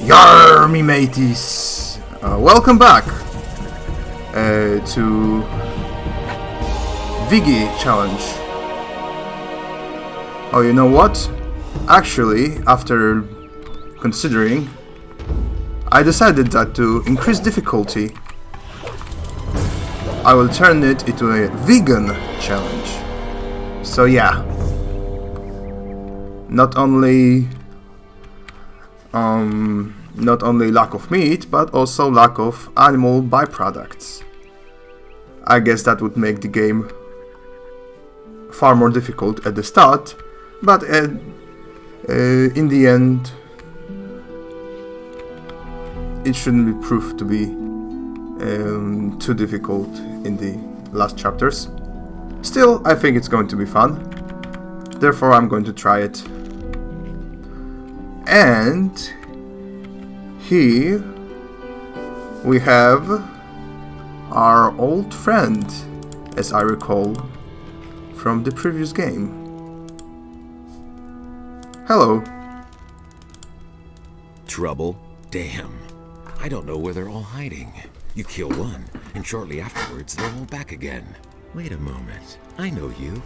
Yaaar, me mateys! Welcome back to Vege challenge. Oh, you know what? Actually, after considering, I decided that to increase difficulty, I will turn it into a vegan challenge. So yeah, not only lack of meat, but also lack of animal byproducts. I guess that would make the game far more difficult at the start, but in the end, it shouldn't be proved to be too difficult in the last chapters. Still, I think it's going to be fun. Therefore, I'm going to try it. And here we have our old friend, as I recall, from the previous game. Hello. Trouble? Damn. I don't know where they're all hiding. You kill one, and shortly afterwards they're all back again. Wait a moment. I know you.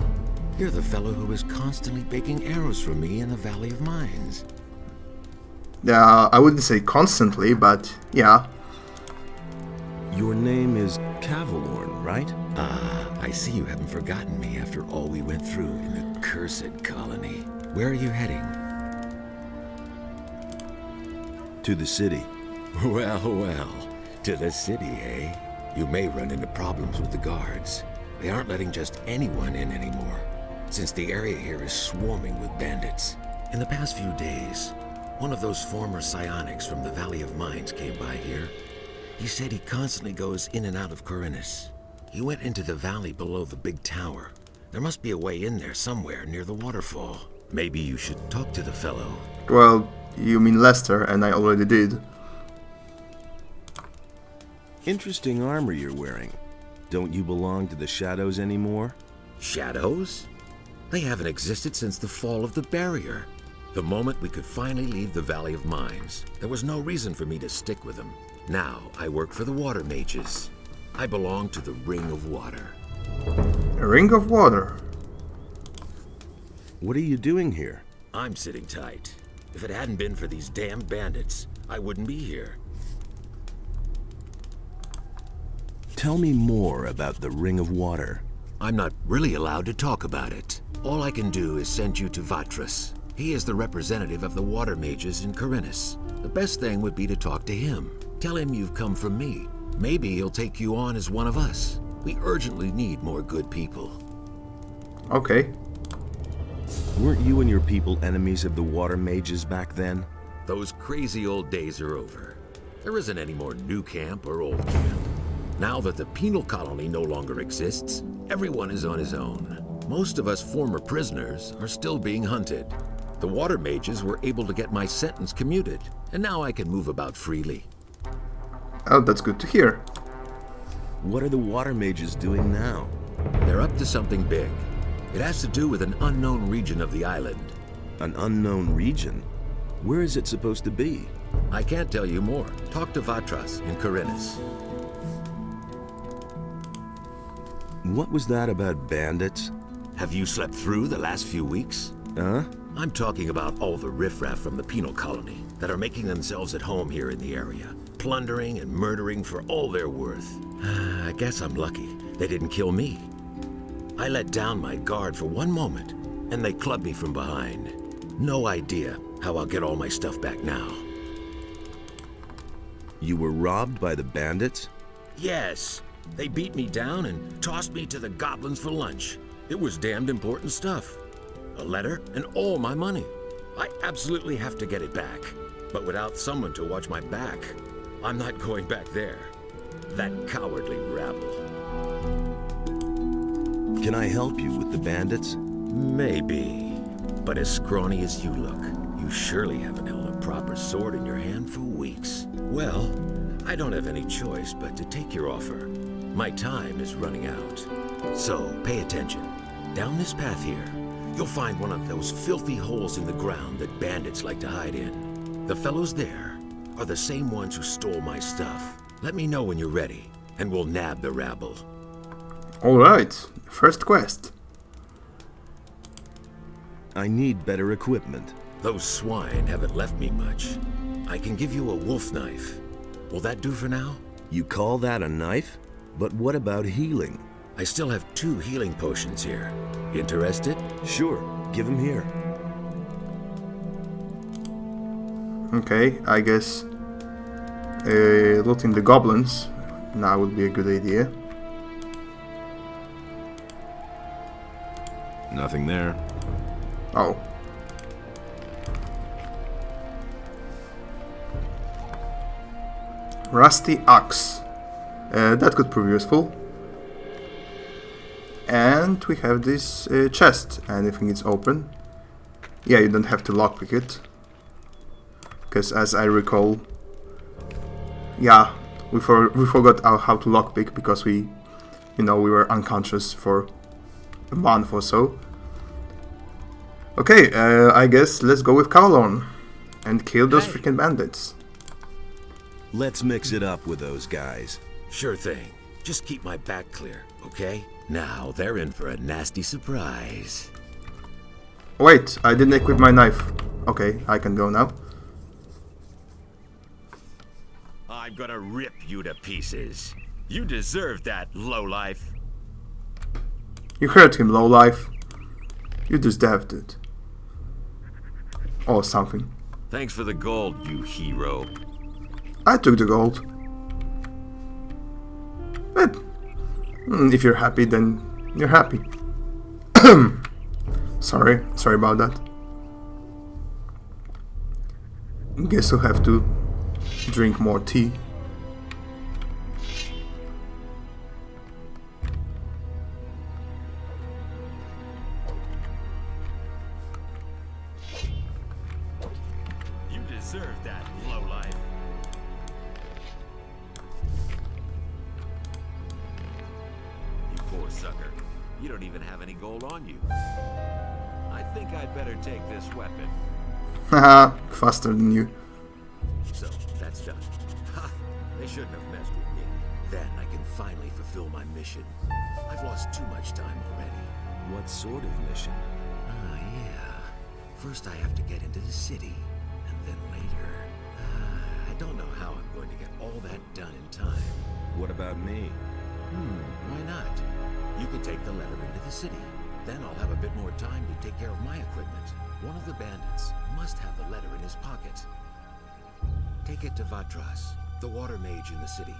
You're the fellow who was constantly baking arrows for me in the Valley of Mines. I wouldn't say constantly, but yeah. Your name is Cavalorn, right? Ah, I see you haven't forgotten me after all we went through in the cursed colony. Where are you heading? To the city. Well, to the city, eh? You may run into problems with the guards. They aren't letting just anyone in anymore, since the area here is swarming with bandits. In the past few days, one of those former psionics from the Valley of Mines came by here. He said he constantly goes in and out of Khorinis. He went into the valley below the big tower. There must be a way in there somewhere near the waterfall. Maybe you should talk to the fellow. Well, you mean Lester, and I already did. Interesting armor you're wearing. Don't you belong to the Shadows anymore? Shadows? They haven't existed since the fall of the barrier. The moment we could finally leave the Valley of Mines, there was no reason for me to stick with them. Now I work for the water mages. I belong to the Ring of Water. A ring of water? What are you doing here? I'm sitting tight. If it hadn't been for these damn bandits, I wouldn't be here. Tell me more about the Ring of Water. I'm not really allowed to talk about it. All I can do is send you to Vatras. He is the representative of the water mages in Khorinis. The best thing would be to talk to him. Tell him you've come from me. Maybe he'll take you on as one of us. We urgently need more good people. Okay. Weren't you and your people enemies of the water mages back then? Those crazy old days are over. There isn't any more new camp or old camp. Now that the penal colony no longer exists, everyone is on his own. Most of us former prisoners are still being hunted. The water mages were able to get my sentence commuted, and now I can move about freely. Oh, that's good to hear. What are the water mages doing now? They're up to something big. It has to do with an unknown region of the island. An unknown region? Where is it supposed to be? I can't tell you more. Talk to Vatras in Khorinis. What was that about bandits? Have you slept through the last few weeks? Huh? I'm talking about all the riffraff from the penal colony that are making themselves at home here in the area, plundering and murdering for all they're worth. I guess I'm lucky they didn't kill me. I let down my guard for one moment, and they clubbed me from behind. No idea how I'll get all my stuff back now. You were robbed by the bandits? Yes, they beat me down and tossed me to the goblins for lunch. It was damned important stuff. A letter and all my money. I absolutely have to get it back. But without someone to watch my back, I'm not going back there. That cowardly rabble. Can I help you with the bandits? Maybe. But as scrawny as you look, you surely haven't held a proper sword in your hand for weeks. Well, I don't have any choice but to take your offer. My time is running out. So pay attention. Down this path here, you'll find one of those filthy holes in the ground that bandits like to hide in. The fellows there are the same ones who stole my stuff. Let me know when you're ready, and we'll nab the rabble. Alright, first quest. I need better equipment. Those swine haven't left me much. I can give you a wolf knife. Will that do for now? You call that a knife? But what about healing? I still have 2 healing potions here. Interested? Sure, give them here. Okay, I guess looting the goblins now would be a good idea. Nothing there. Oh. Rusty axe. That could prove useful. And we have this chest. Anything is open. Yeah, you don't have to lockpick it. Because as I recall, yeah, we forgot how to lockpick because we were unconscious for a month or so. Okay, I guess let's go with Kowloon and kill those freaking bandits. Let's mix it up with those guys. Sure thing. Just keep my back clear, okay? Now they're in for a nasty surprise. Wait, I didn't equip my knife. Okay, I can go now. I'm gonna rip you to pieces. You deserve that, lowlife. You heard him, lowlife. You deserved it. Or something. Thanks for the gold, you hero. I took the gold. But if you're happy, then you're happy. Sorry about that. Guess I'll have to drink more tea. You deserve that, lowlife. You poor sucker. You don't even have any gold on you. I think I'd better take this weapon. Haha, faster than you. So, that's done. Ha! They shouldn't have messed with me. Then I can finally fulfill my mission. I've lost too much time already. What sort of mission? Ah, yeah. First I have to get into the city. And then later... I don't know how I'm going to get all that done in time. What about me? Why not? You could take the letter into the city. Then I'll have a bit more time to take care of my equipment. One of the bandits must have the letter in his pocket. Take it to Vatras, the water mage in the city.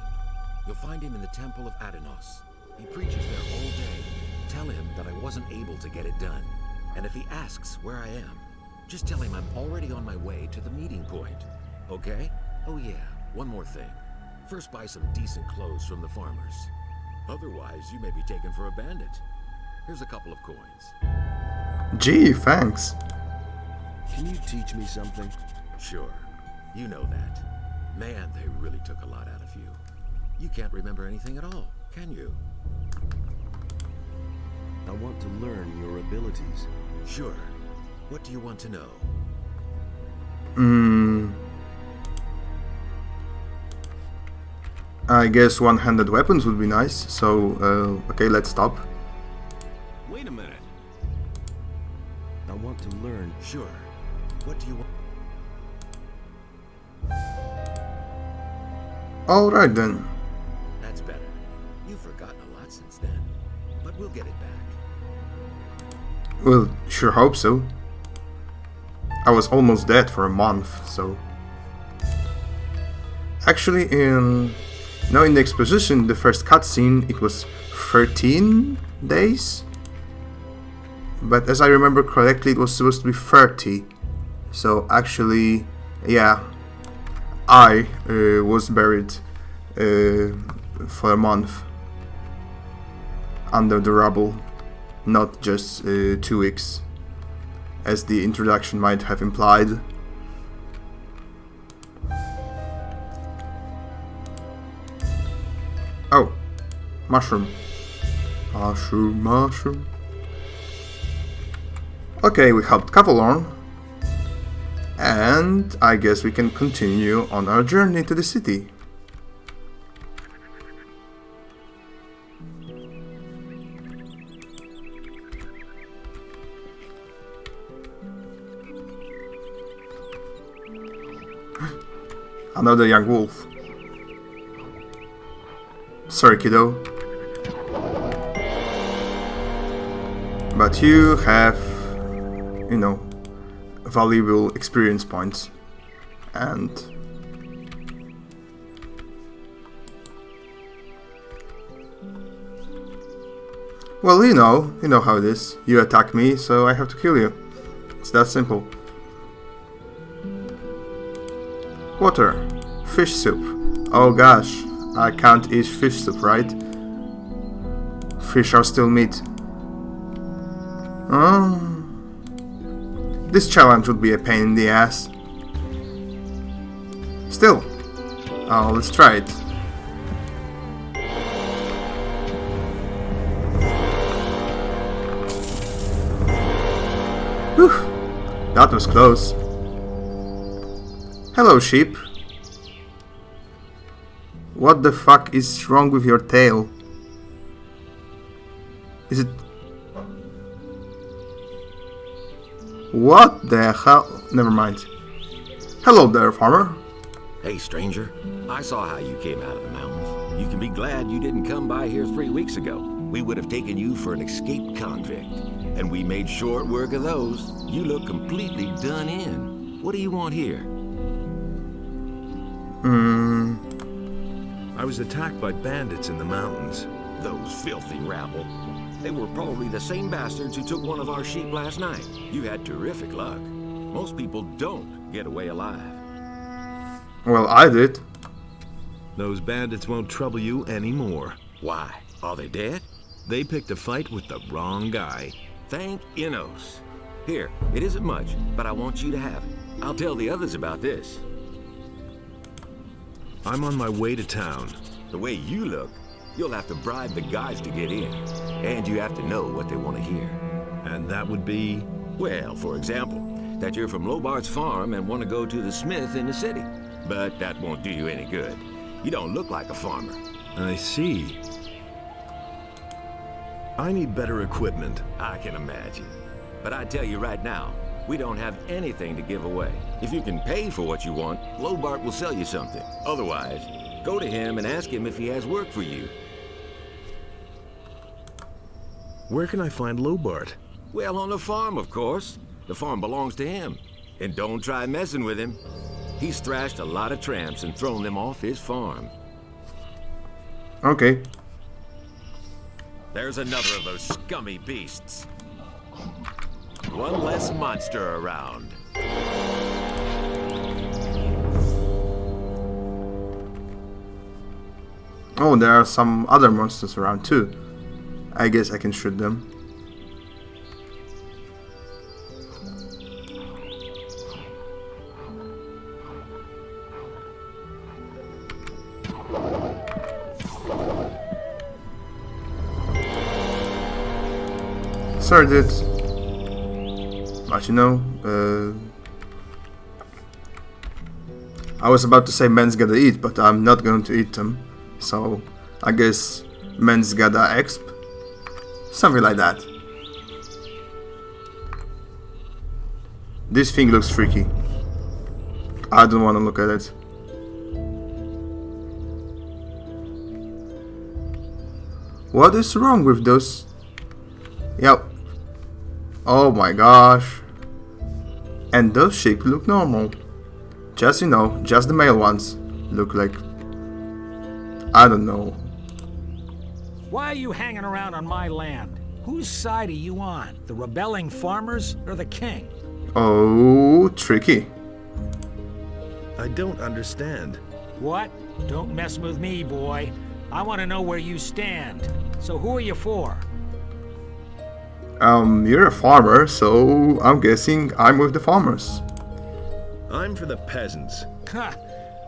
You'll find him in the temple of Adenos. He preaches there all day. Tell him that I wasn't able to get it done. And if he asks where I am, just tell him I'm already on my way to the meeting point. Okay? Oh yeah, one more thing. First buy some decent clothes from the farmers. Otherwise, you may be taken for a bandit. Here's a couple of coins. Gee, thanks. Can you teach me something? Sure. You know that. Man, they really took a lot out of you. You can't remember anything at all, can you? I want to learn your abilities. Sure. What do you want to know? I guess one-handed weapons would be nice, so, okay, let's stop. Wait a minute. I want to learn. Sure. What do you want? Alright then. That's better. You've forgotten a lot since then. But we'll get it back. Well, sure hope so. I was almost dead for a month, so... Actually, in the exposition, the first cutscene, it was 13 days? But as I remember correctly, it was supposed to be 30. So actually, yeah, I was buried for a month under the rubble, not just 2 weeks, as the introduction might have implied. Oh, mushroom. Mushroom. Okay, we helped Kowloon. And I guess we can continue on our journey to the city. Another young wolf. Sorry, kiddo. But you have, you know, valuable experience points. And well, you know how it is. You attack me, so I have to kill you. It's that simple. Water. Fish soup. Oh gosh, I can't eat fish soup, right? Fish are still meat. This challenge would be a pain in the ass. Still. Oh, let's try it. Whew, that was close. Hello, sheep. What the fuck is wrong with your tail? Is it... What the hell? Never mind. Hello there, farmer. Hey, stranger. I saw how you came out of the mountains. You can be glad you didn't come by here 3 weeks ago. We would have taken you for an escaped convict. And we made short work of those. You look completely done in. What do you want here? I was attacked by bandits in the mountains. Those filthy rabble. They were probably the same bastards who took one of our sheep last night. You had terrific luck. Most people don't get away alive. Well, I did. Those bandits won't trouble you anymore. Why? Are they dead? They picked a fight with the wrong guy. Thank Innos. Here, it isn't much, but I want you to have it. I'll tell the others about this. I'm on my way to town. The way you look, you'll have to bribe the guys to get in. And you have to know what they want to hear. And that would be? Well, for example, that you're from Lobart's farm and want to go to the smith in the city. But that won't do you any good. You don't look like a farmer. I see. I need better equipment. I can imagine. But I tell you right now, we don't have anything to give away. If you can pay for what you want, Lobart will sell you something. Otherwise, go to him and ask him if he has work for you. Where can I find Lobart? Well, on the farm, of course. The farm belongs to him. And don't try messing with him. He's thrashed a lot of tramps and thrown them off his farm. Okay. There's another of those scummy beasts. One less monster around. Oh, there are some other monsters around too. I guess I can shoot them. Sorry, dude. But you know, I was about to say men's gotta eat, but I'm not going to eat them. So, I guess men's gotta exp. Something like that. This thing looks freaky. I don't want to look at it. What is wrong with those? Yep. Oh my gosh. And those sheep look normal. Just, you know, just the male ones look like, I don't know. Why are you hanging around on my land? Whose side are you on? The rebelling farmers or the king? Oh, tricky. I don't understand. What? Don't mess with me, boy. I want to know where you stand. So who are you for? You're a farmer, so I'm guessing I'm with the farmers. I'm for the peasants. Ha!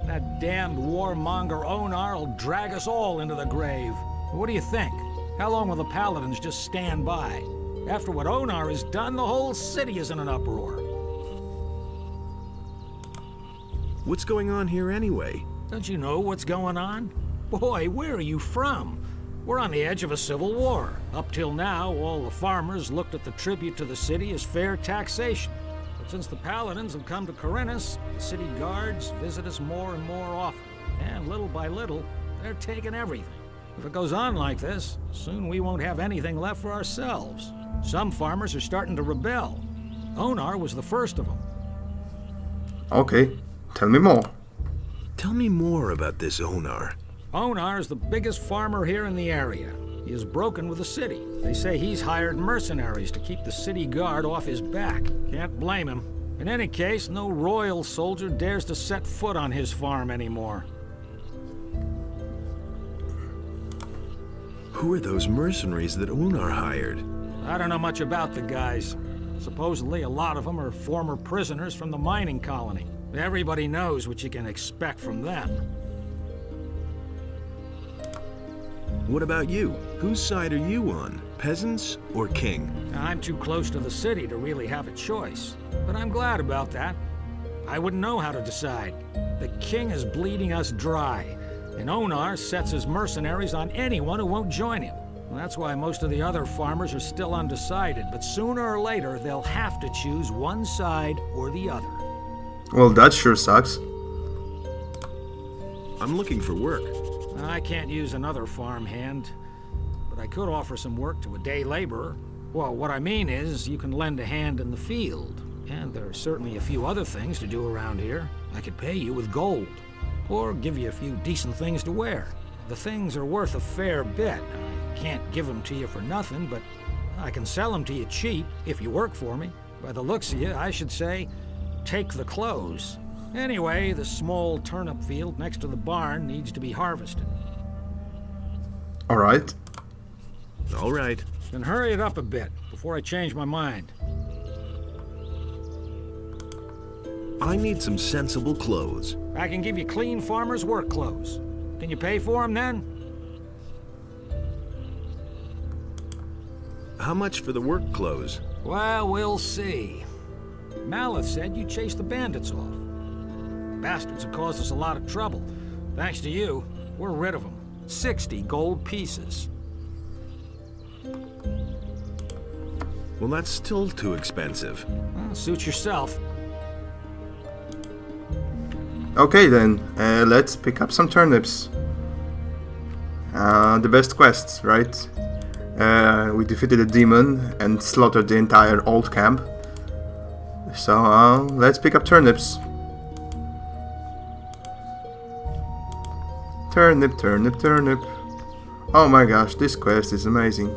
That damned warmonger Onar will drag us all into the grave. What do you think? How long will the paladins just stand by? After what Onar has done, the whole city is in an uproar. What's going on here anyway? Don't you know what's going on? Boy, where are you from? We're on the edge of a civil war. Up till now, all the farmers looked at the tribute to the city as fair taxation. But since the paladins have come to Corinthus, the city guards visit us more and more often. And little by little, they're taking everything. If it goes on like this, soon we won't have anything left for ourselves. Some farmers are starting to rebel. Yaaar was the first of them. Okay, tell me more. Tell me more about this Yaaar. Yaaar is the biggest farmer here in the area. He is broken with the city. They say he's hired mercenaries to keep the city guard off his back. Can't blame him. In any case, no royal soldier dares to set foot on his farm anymore. Who are those mercenaries that Yaaar hired? I don't know much about the guys. Supposedly, a lot of them are former prisoners from the mining colony. Everybody knows what you can expect from them. What about you? Whose side are you on? Peasants or king? I'm too close to the city to really have a choice. But I'm glad about that. I wouldn't know how to decide. The king is bleeding us dry, and Yaaar sets his mercenaries on anyone who won't join him. That's why most of the other farmers are still undecided, but sooner or later they'll have to choose one side or the other. Well, that sure sucks. I'm looking for work. I can't use another farmhand, but I could offer some work to a day laborer. Well, what I mean is, you can lend a hand in the field, and there are certainly a few other things to do around here. I could pay you with gold, or give you a few decent things to wear. The things are worth a fair bit. I can't give them to you for nothing, but I can sell them to you cheap if you work for me. By the looks of you, I should say, take the clothes. Anyway, the small turnip field next to the barn needs to be harvested. Alright. All right. Then hurry it up a bit before I change my mind. I need some sensible clothes. I can give you clean farmer's work clothes. Can you pay for them then? How much for the work clothes? Well, we'll see. Maleth said you chased the bandits off. Bastards have caused us a lot of trouble. Thanks to you, we're rid of them. 60 gold pieces. Well, that's still too expensive. Well, suit yourself. Okay then, let's pick up some turnips. The best quests, right? We defeated a demon and slaughtered the entire old camp. So let's pick up turnips. Turnip, turnip, turnip. Oh my gosh, this quest is amazing.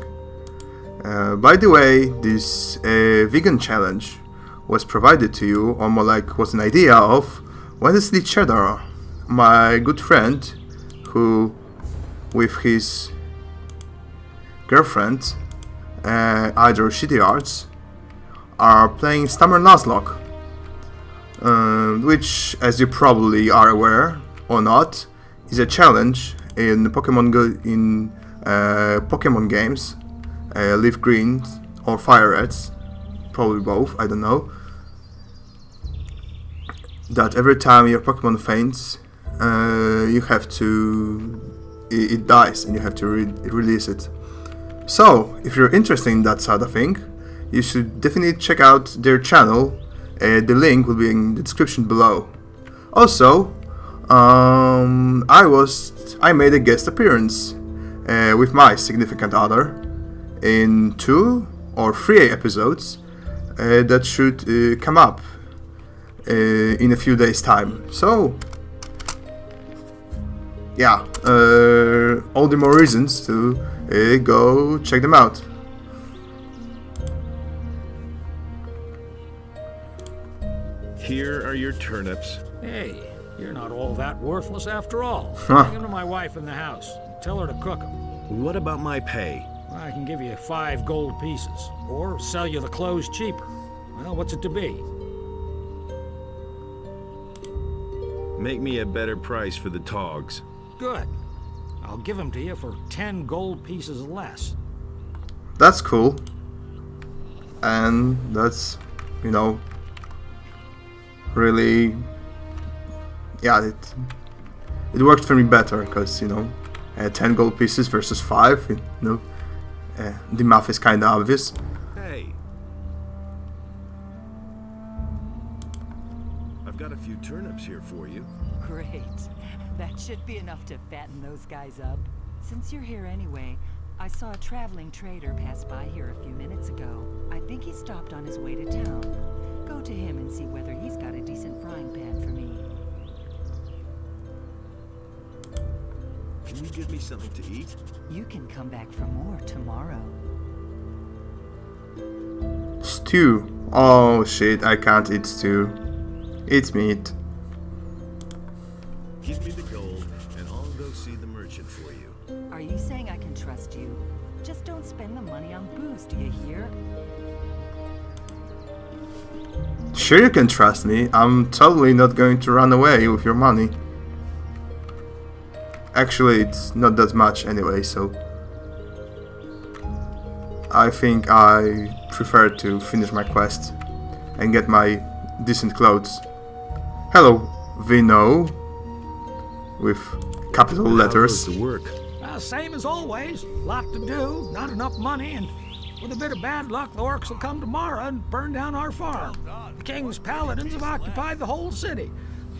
By the way, this vegan challenge was provided to you, or more like was an idea of Wensleydale Cheddar, my good friend, who, with his girlfriend, IDrawShittyArts, are playing Stammer Nuzlocke, which, as you probably are aware or not, is a challenge in Pokemon Pokemon games, Leaf Green or Fire Reds, probably both, I don't know. That every time your Pokemon faints, you have to... it dies and you have to release it. So, if you're interested in that sort of thing, you should definitely check out their channel. The link will be in the description below. Also, I made a guest appearance with my significant other in 2 or 3 episodes that should come up in a few days' time. So, yeah, all the more reasons to go check them out. Here are your turnips. Hey, you're not all that worthless after all. Bring them to my wife in the house. Tell her to cook them. What about my pay? I can give you 5 gold pieces, or sell you the clothes cheaper. Well, what's it to be? Make me a better price for the togs. Good. I'll give them to you for 10 gold pieces less. That's cool. And that's, you know, really yeah, it worked for me better, because, you know, 10 gold pieces versus 5, you know, the math is kinda obvious. Hey. I've got a few turnips here for you. Great. That should be enough to fatten those guys up. Since you're here anyway, I saw a traveling trader pass by here a few minutes ago. I think he stopped on his way to town. Go to him and see whether he's got a decent frying pan for me. Can you give me something to eat? You can come back for more tomorrow. Stew. Oh shit, I can't eat stew. It's meat. Give me the gold, and I'll go see the merchant for you. Are you saying I can trust you? Just don't spend the money on booze, do you hear? Sure, you can trust me. I'm totally not going to run away with your money. Actually, it's not that much anyway, so I think I prefer to finish my quest and get my decent clothes. Hello, Vino, with capital letters. How goes the work? Same as always. Lot to do, not enough money, and with a bit of bad luck, the orcs will come tomorrow and burn down our farm. The king's paladins have occupied the whole city,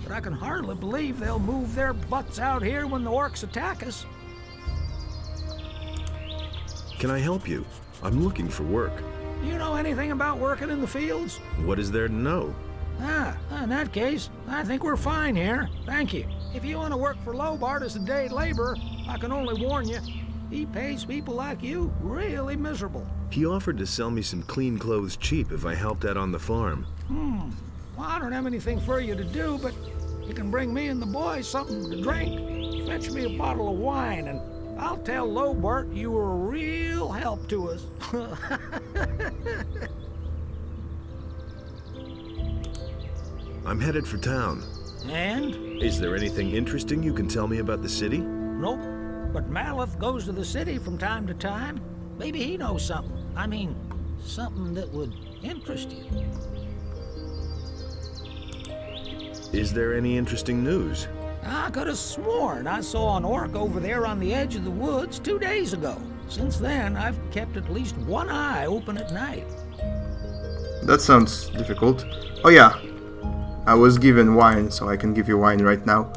but I can hardly believe they'll move their butts out here when the orcs attack us. Can I help you? I'm looking for work. Do you know anything about working in the fields? What is there to know? In that case, I think we're fine here. Thank you. If you want to work for Lobart as a day laborer, I can only warn you, he pays people like you really miserable. He offered to sell me some clean clothes cheap if I helped out on the farm. Well, I don't have anything for you to do, but you can bring me and the boys something to drink. Fetch me a bottle of wine, and I'll tell Lobart you were a real help to us. I'm headed for town. And? Is there anything interesting you can tell me about the city? Nope. But Maleth goes to the city from time to time. Maybe he knows something. I mean, something that would interest you. Is there any interesting news? I could have sworn I saw an orc over there on the edge of the woods 2 days ago. Since then, I've kept at least one eye open at night. That sounds difficult. Oh yeah, I was given wine, so I can give you wine right now.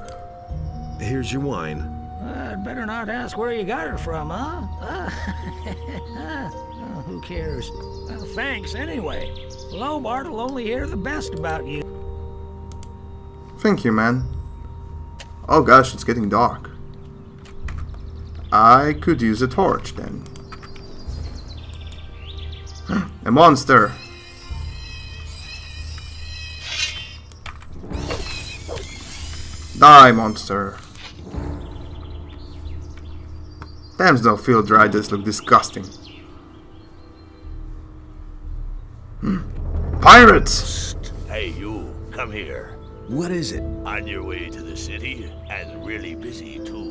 Here's your wine. I'd better not ask where you got her from, huh? Oh, who cares? Well, thanks anyway. Lobart will only hear the best about you. Thank you, man. Oh gosh, it's getting dark. I could use a torch then. A monster! Die, monster! Damn, those field riders look disgusting. Pirates! Hey, you, come here. What is it? On your way to the city, and really busy too.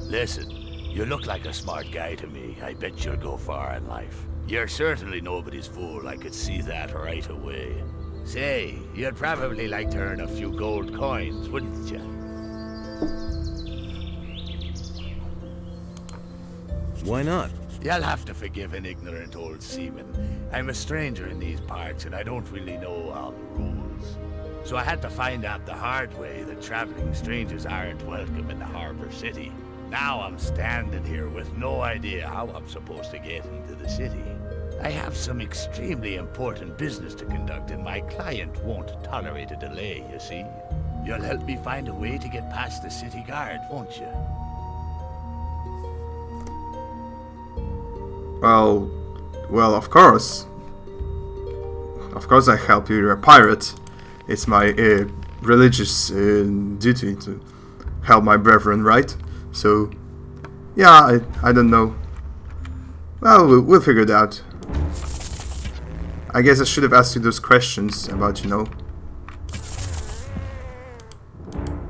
Listen, you look like a smart guy to me. I bet you'll go far in life. You're certainly nobody's fool, I could see that right away. Say, you'd probably like to earn a few gold coins, wouldn't you? Why not? You'll have to forgive an ignorant old seaman. I'm a stranger in these parts, and I don't really know all the rules. So I had to find out the hard way that traveling strangers aren't welcome in the harbor city. Now I'm standing here with no idea how I'm supposed to get into the city. I have some extremely important business to conduct, and my client won't tolerate a delay, you see. You'll help me find a way to get past the city guard, won't you? Well, of course. Of course I help you, you're a pirate. It's my religious duty to help my brethren, right? So, yeah, I don't know. Well, we'll figure it out. I guess I should have asked you those questions about, you know.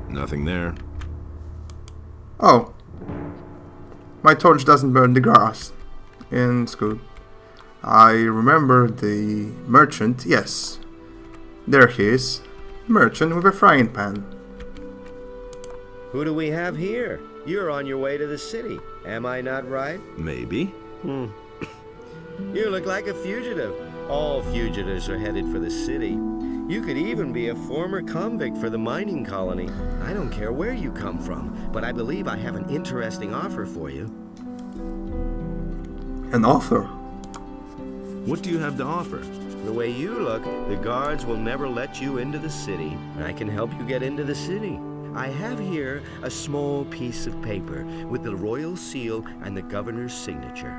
Nothing there. Oh. My torch doesn't burn the grass. And it's good. I remember the merchant, yes. There he is. Merchant with a frying pan. Who do we have here? You're on your way to the city. Am I not right? Maybe. You look like a fugitive. All fugitives are headed for the city. You could even be a former convict for the mining colony. I don't care where you come from, but I believe I have an interesting offer for you. An offer? What do you have to offer? The way you look, the guards will never let you into the city. I can help you get into the city. I have here a small piece of paper with the royal seal and the governor's signature.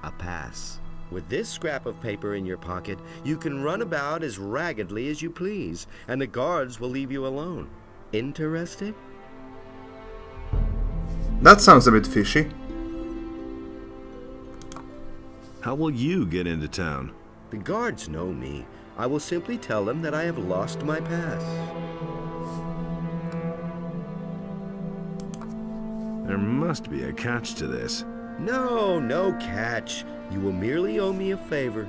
A pass. With this scrap of paper in your pocket, you can run about as raggedly as you please, and the guards will leave you alone. Interested? That sounds a bit fishy. How will you get into town? The guards know me. I will simply tell them that I have lost my pass. There must be a catch to this. No, no catch. You will merely owe me a favor.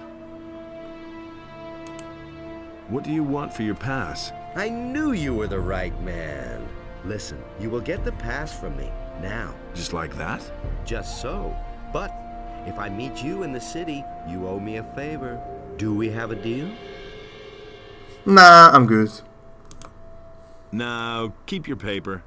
What do you want for your pass? I knew you were the right man. Listen, you will get the pass from me, now. Just like that? Just so. But if I meet you in the city, you owe me a favor. Do we have a deal? Nah, I'm good. No, keep your paper.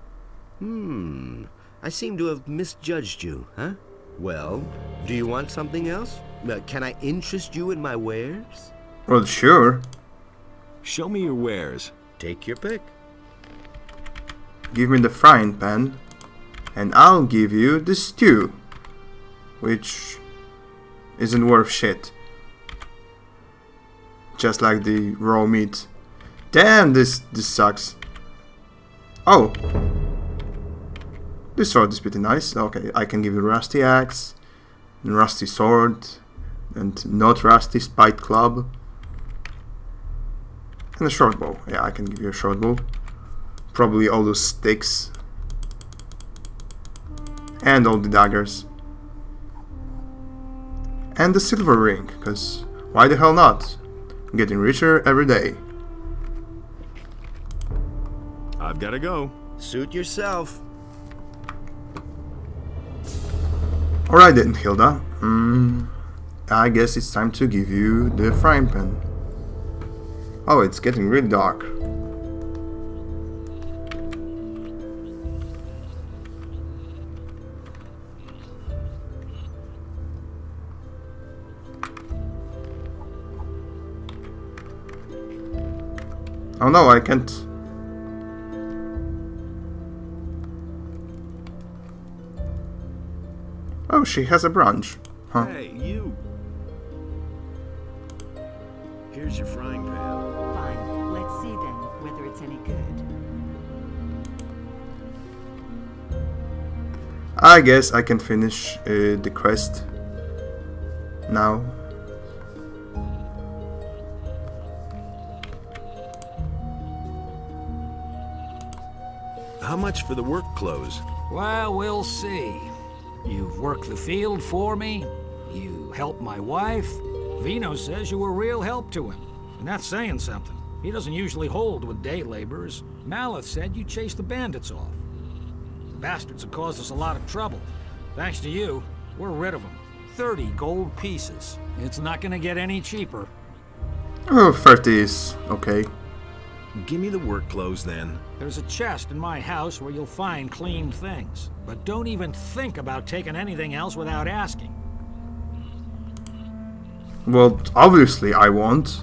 I seem to have misjudged you, huh? Well, do you want something else? Can I interest you in my wares? Well, sure. Show me your wares. Take your pick. Give me the frying pan, and I'll give you the stew, which isn't worth shit. Just like the raw meat. Damn, this sucks. Oh. This sword is pretty nice. Okay, I can give you rusty axe, and rusty sword, and not rusty spike club, and a short bow. Yeah, I can give you a short bow. Probably all those sticks, and all the daggers, and the silver ring. Because why the hell not? I'm getting richer every day. I've got to go. Suit yourself. Alright then, Hilda. I guess it's time to give you the frying pan. Oh, it's getting really dark. Oh no, I can't. Oh, she has a branch. Huh. Hey, you! Here's your frying pan. Fine. Let's see then whether it's any good. I guess I can finish the quest now. How much for the work clothes? Well, we'll see. You've worked the field for me. You helped my wife. Vino says you were real help to him. And that's saying something. He doesn't usually hold with day laborers. Maleth said you chased the bandits off. The bastards have caused us a lot of trouble. Thanks to you, we're rid of them. 30 gold pieces. It's not gonna get any cheaper. Oh, 30 is okay. Give me the work clothes then. There's a chest in my house where you'll find cleaned things. But don't even think about taking anything else without asking. Well, obviously I won't.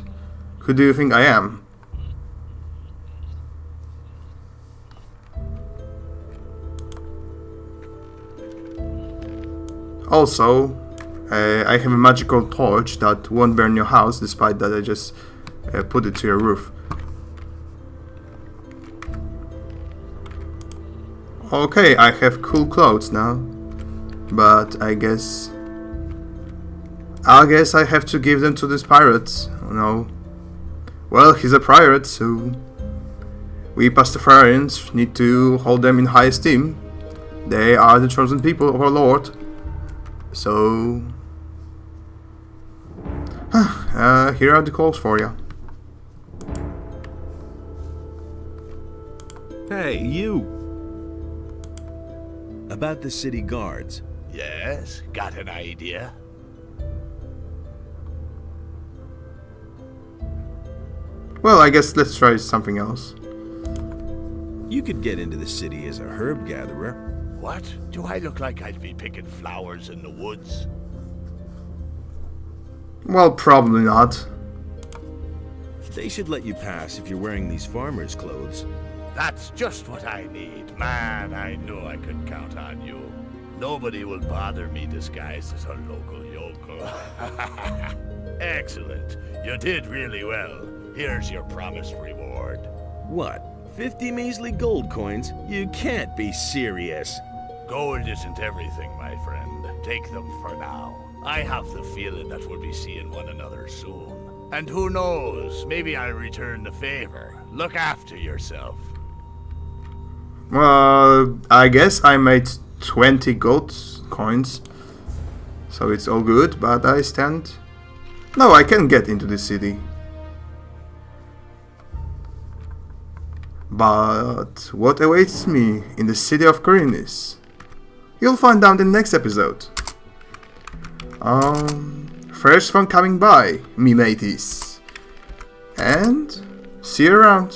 Who do you think I am? Also, I have a magical torch that won't burn your house, despite that I just put it to your roof. Okay, I have cool clothes now, but I guess I have to give them to these pirates. Oh no. Well, he's a pirate, so we Pastafarians need to hold them in high esteem. They are the chosen people of our Lord. So here are the calls for you. Hey, you! About the city guards. Yes, got an idea? Well, I guess let's try something else. You could get into the city as a herb gatherer. What? Do I look like I'd be picking flowers in the woods? Well, probably not. They should let you pass if you're wearing these farmer's clothes. That's just what I need. Man, I knew I could count on you. Nobody will bother me disguised as a local yokel. Excellent. You did really well. Here's your promised reward. What? 50 measly gold coins? You can't be serious. Gold isn't everything, my friend. Take them for now. I have the feeling that we'll be seeing one another soon. And who knows, maybe I'll return the favor. Look after yourself. Well, I guess I made 20 gold coins, so it's all good, but I stand... No, I can get into the city. But what awaits me in the city of Khorinis? You'll find out in the next episode. First from coming by, me mateys. And see you around.